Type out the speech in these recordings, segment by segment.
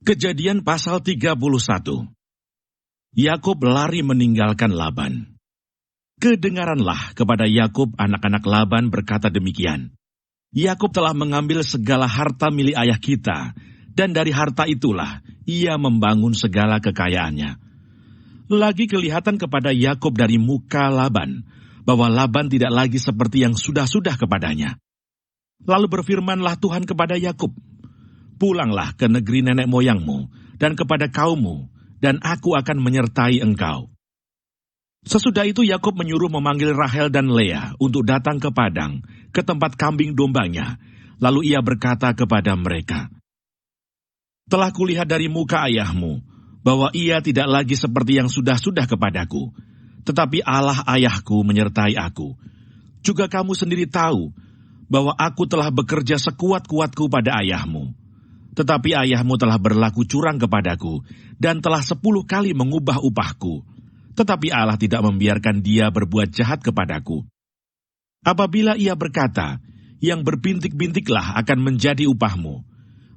Kejadian pasal 31. Yakub lari meninggalkan Laban. Kedengaranlah kepada Yakub anak-anak Laban berkata demikian. Yakub telah mengambil segala harta milik ayah kita, dan dari harta itulah ia membangun segala kekayaannya. Lagi kelihatan kepada Yakub dari muka Laban, bahwa Laban tidak lagi seperti yang sudah-sudah kepadanya. Lalu berfirmanlah Tuhan kepada Yakub, "Pulanglah ke negeri nenek moyangmu dan kepada kaummu, dan aku akan menyertai engkau." Sesudah itu Yakub menyuruh memanggil Rahel dan Lea untuk datang ke padang, ke tempat kambing dombanya. Lalu ia berkata kepada mereka, "Telah kulihat dari muka ayahmu, bahwa ia tidak lagi seperti yang sudah-sudah kepadaku, tetapi Allah ayahku menyertai aku. Juga kamu sendiri tahu, bahwa aku telah bekerja sekuat-kuatku pada ayahmu. Tetapi ayahmu telah berlaku curang kepadaku, dan telah 10 kali mengubah upahku. Tetapi Allah tidak membiarkan dia berbuat jahat kepadaku. Apabila ia berkata, 'Yang berbintik-bintiklah akan menjadi upahmu,'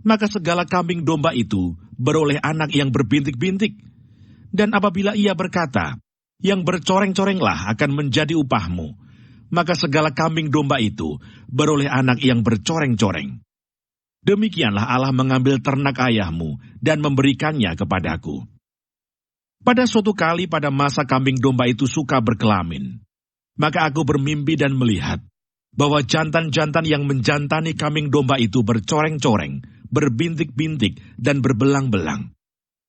maka segala kambing domba itu beroleh anak yang berbintik-bintik. Dan apabila ia berkata, 'Yang bercoreng-corenglah akan menjadi upahmu,' maka segala kambing domba itu beroleh anak yang bercoreng-coreng. Demikianlah Allah mengambil ternak ayahmu dan memberikannya kepadaku. Pada suatu kali pada masa kambing domba itu suka berkelamin, maka aku bermimpi dan melihat bahwa jantan-jantan yang menjantani kambing domba itu bercoreng-coreng, berbintik-bintik, dan berbelang-belang.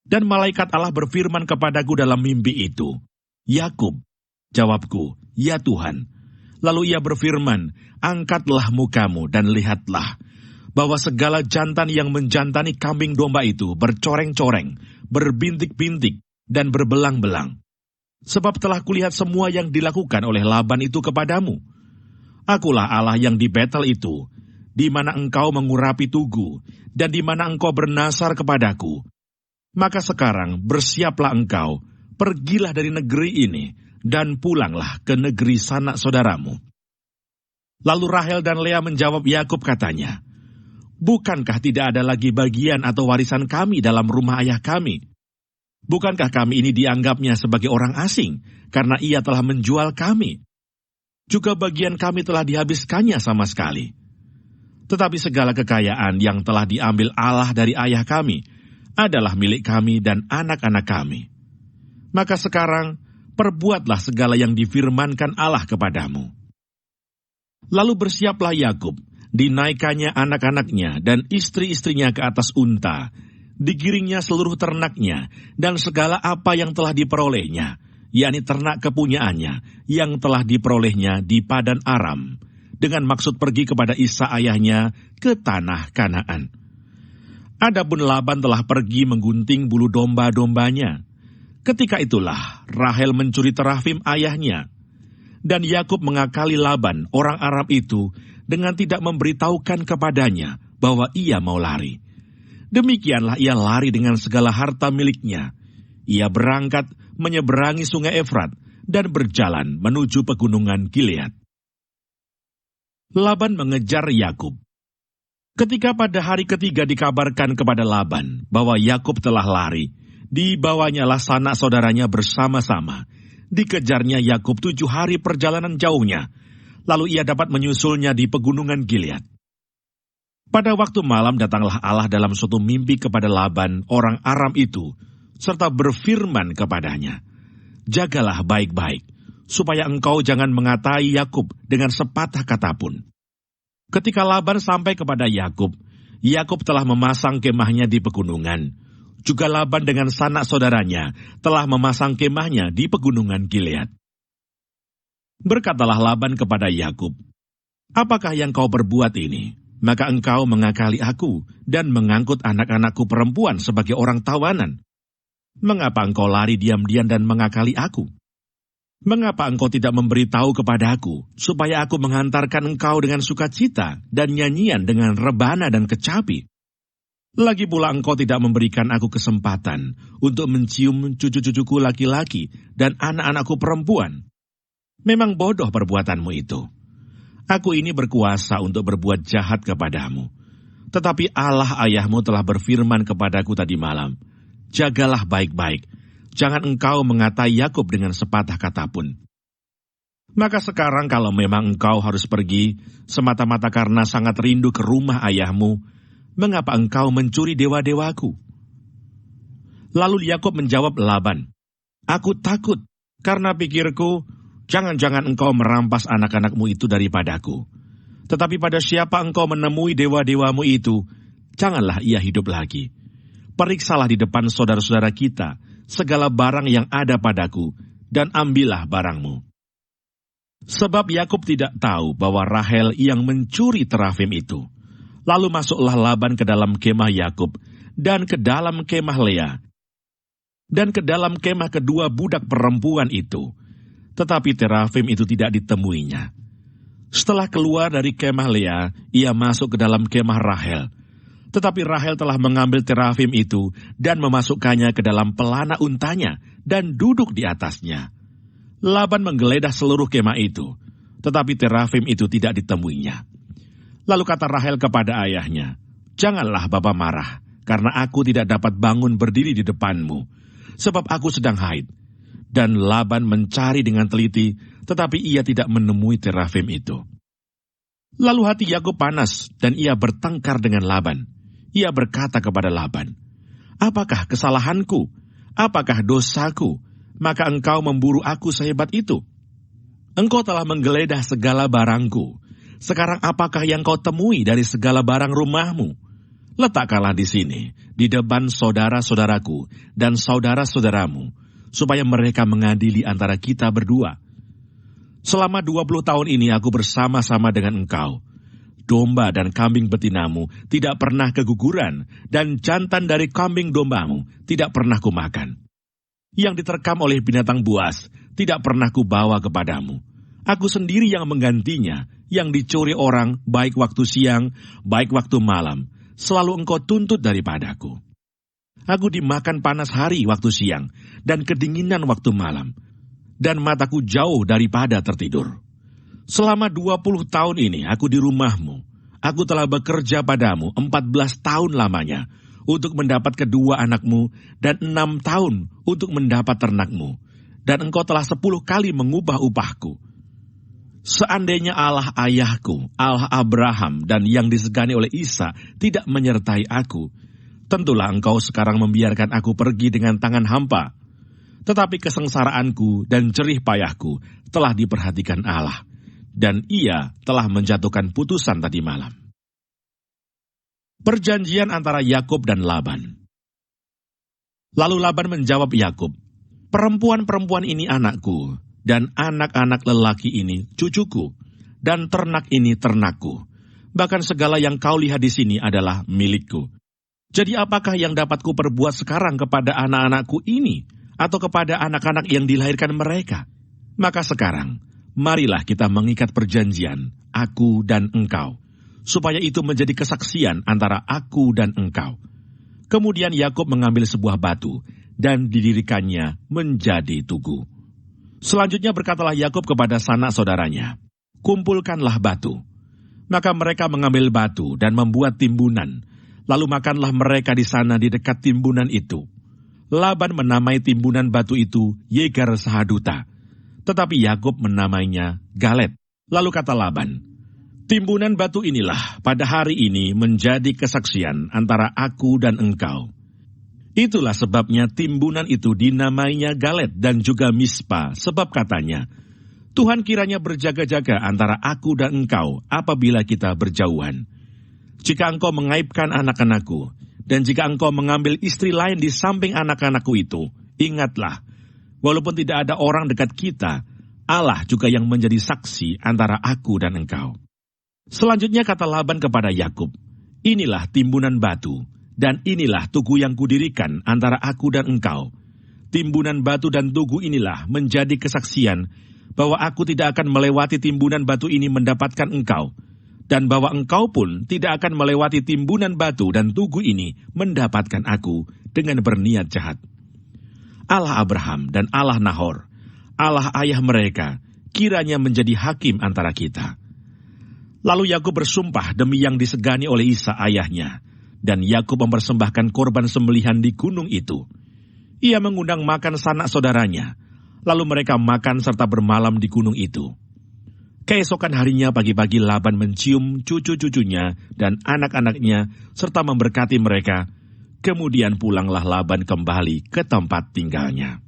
Dan malaikat Allah berfirman kepadaku dalam mimpi itu, 'Yakub.' Jawabku, 'Ya Tuhan.' Lalu ia berfirman, 'Angkatlah mukamu dan lihatlah, bahwa segala jantan yang menjantani kambing domba itu bercoreng-coreng, berbintik-bintik, dan berbelang-belang. Sebab telah kulihat semua yang dilakukan oleh Laban itu kepadamu. Akulah Allah yang di Betel itu, di mana engkau mengurapi tugu, dan di mana engkau bernasar kepadaku. Maka sekarang bersiaplah engkau, pergilah dari negeri ini, dan pulanglah ke negeri sanak saudaramu." Lalu Rahel dan Lea menjawab Yakub katanya, "Bukankah tidak ada lagi bagian atau warisan kami dalam rumah ayah kami? Bukankah kami ini dianggapnya sebagai orang asing, karena ia telah menjual kami? Juga bagian kami telah dihabiskannya sama sekali. Tetapi segala kekayaan yang telah diambil Allah dari ayah kami adalah milik kami dan anak-anak kami. Maka sekarang, perbuatlah segala yang difirmankan Allah kepadamu." Lalu bersiaplah Yakub, dinaikannya anak-anaknya dan istri-istrinya ke atas unta, digiringnya seluruh ternaknya dan segala apa yang telah diperolehnya, yakni ternak kepunyaannya yang telah diperolehnya di Padan Aram, dengan maksud pergi kepada Ishak ayahnya ke tanah Kanaan. Adapun Laban telah pergi menggunting bulu domba-dombanya. Ketika itulah Rahel mencuri terafim ayahnya, dan Yakub mengakali Laban orang Aram itu dengan tidak memberitahukan kepadanya bahwa ia mau lari. Demikianlah ia lari dengan segala harta miliknya. Ia berangkat menyeberangi sungai Efrat dan berjalan menuju pegunungan Gilead. Laban mengejar Yakub. Ketika pada hari ketiga dikabarkan kepada Laban bahwa Yakub telah lari, dibawanyalah sanak saudaranya bersama-sama. Dikejarnya Yakub 7 hari perjalanan jauhnya, lalu ia dapat menyusulnya di pegunungan Gilead. Pada waktu malam datanglah Allah dalam suatu mimpi kepada Laban orang Aram itu, serta berfirman kepadanya, "Jagalah baik-baik, supaya engkau jangan mengatai Yakub dengan sepatah kata pun." Ketika Laban sampai kepada Yakub, Yakub telah memasang kemahnya di pegunungan. Juga Laban dengan sanak saudaranya telah memasang kemahnya di pegunungan Gilead. Berkatalah Laban kepada Yakub, "Apakah yang kau perbuat ini? Maka engkau mengakali aku dan mengangkut anak-anakku perempuan sebagai orang tawanan. Mengapa engkau lari diam-diam dan mengakali aku? Mengapa engkau tidak memberitahu kepada aku, supaya aku menghantarkan engkau dengan sukacita dan nyanyian dengan rebana dan kecapi? Lagi pula engkau tidak memberikan aku kesempatan untuk mencium cucu-cucuku laki-laki dan anak-anakku perempuan. Memang bodoh perbuatanmu itu. Aku ini berkuasa untuk berbuat jahat kepadamu. Tetapi Allah ayahmu telah berfirman kepadaku tadi malam, jagalah baik-baik, jangan engkau mengatai Yakub dengan sepatah kata pun. Maka sekarang kalau memang engkau harus pergi, semata-mata karena sangat rindu ke rumah ayahmu, mengapa engkau mencuri dewa-dewaku? Lalu Yakub menjawab Laban, aku takut, karena pikirku, jangan-jangan engkau merampas anak-anakmu itu daripadaku. Tetapi pada siapa engkau menemui dewa-dewamu itu, janganlah ia hidup lagi. Periksalah di depan saudara-saudara kita segala barang yang ada padaku, dan ambillah barangmu. Sebab Yakub tidak tahu bahwa Rahel yang mencuri terafim itu. Lalu masuklah Laban ke dalam kemah Yakub, dan ke dalam kemah Lea, dan ke dalam kemah kedua budak perempuan itu. Tetapi terafim itu tidak ditemuinya. Setelah keluar dari kemah Lea, ia masuk ke dalam kemah Rahel. Tetapi Rahel telah mengambil terafim itu dan memasukkannya ke dalam pelana untanya dan duduk di atasnya. Laban menggeledah seluruh kemah itu, tetapi terafim itu tidak ditemuinya. Lalu kata Rahel kepada ayahnya, janganlah bapa marah, karena aku tidak dapat bangun berdiri di depanmu, sebab aku sedang haid. Dan Laban mencari dengan teliti, tetapi ia tidak menemui terafim itu. Lalu hati Yakub panas, dan ia bertengkar dengan Laban. Ia berkata kepada Laban, apakah kesalahanku? Apakah dosaku? Maka engkau memburu aku sehebat itu? Engkau telah menggeledah segala barangku. Sekarang apakah yang kau temui dari segala barang rumahmu? Letakkanlah di sini, di depan saudara-saudaraku dan saudara-saudaramu, supaya mereka mengadili antara kita berdua. Selama 20 tahun ini aku bersama-sama dengan engkau. Domba dan kambing betinamu tidak pernah keguguran, dan jantan dari kambing dombamu tidak pernah kumakan. Yang diterkam oleh binatang buas tidak pernah kubawa kepadamu. Aku sendiri yang menggantinya, yang dicuri orang baik waktu siang, baik waktu malam, selalu engkau tuntut daripadaku. Aku dimakan panas hari waktu siang, dan kedinginan waktu malam, dan mataku jauh daripada tertidur. Selama 20 tahun ini aku di rumahmu, aku telah bekerja padamu 14 tahun lamanya, untuk mendapat kedua anakmu, dan 6 tahun untuk mendapat ternakmu, dan engkau telah 10 kali mengubah upahku. Seandainya Allah ayahku, Allah Abraham, dan yang disegani oleh Isa tidak menyertai aku, tentulah engkau sekarang membiarkan aku pergi dengan tangan hampa. Tetapi kesengsaraanku dan jerih payahku telah diperhatikan Allah, dan ia telah menjatuhkan putusan tadi malam. Perjanjian antara Yakub dan Laban. Lalu Laban menjawab Yakub, perempuan-perempuan ini anakku, dan anak-anak lelaki ini cucuku, dan ternak ini ternakku. Bahkan segala yang kau lihat di sini adalah milikku. Jadi apakah yang dapat kuperbuat sekarang kepada anak-anakku ini, atau kepada anak-anak yang dilahirkan mereka? Maka sekarang, marilah kita mengikat perjanjian, aku dan engkau, supaya itu menjadi kesaksian antara aku dan engkau. Kemudian Yakub mengambil sebuah batu, dan didirikannya menjadi tugu. Selanjutnya berkatalah Yakub kepada sanak saudaranya, kumpulkanlah batu. Maka mereka mengambil batu dan membuat timbunan, lalu makanlah mereka di sana di dekat timbunan itu. Laban menamai timbunan batu itu Yegar Sahaduta, tetapi Yakub menamainya Galet. Lalu kata Laban, timbunan batu inilah pada hari ini menjadi kesaksian antara aku dan engkau. Itulah sebabnya timbunan itu dinamainya Galet dan juga Mispa, sebab katanya, Tuhan kiranya berjaga-jaga antara aku dan engkau apabila kita berjauhan. Jika engkau mengaibkan anak-anakku, dan jika engkau mengambil istri lain di samping anak-anakku itu, ingatlah, walaupun tidak ada orang dekat kita, Allah juga yang menjadi saksi antara aku dan engkau. Selanjutnya kata Laban kepada Yakub, inilah timbunan batu, dan inilah tugu yang kudirikan antara aku dan engkau. Timbunan batu dan tugu inilah menjadi kesaksian bahwa aku tidak akan melewati timbunan batu ini mendapatkan engkau, dan bahwa engkau pun tidak akan melewati timbunan batu dan tugu ini mendapatkan aku dengan berniat jahat. Allah Abraham dan Allah Nahor, Allah ayah mereka, kiranya menjadi hakim antara kita. Lalu Yakub bersumpah demi yang disegani oleh Ishak ayahnya, dan Yakub mempersembahkan korban sembelihan di gunung itu. Ia mengundang makan sanak saudaranya, lalu mereka makan serta bermalam di gunung itu. Keesokan harinya pagi-pagi Laban mencium cucu-cucunya dan anak-anaknya serta memberkati mereka. Kemudian pulanglah Laban kembali ke tempat tinggalnya.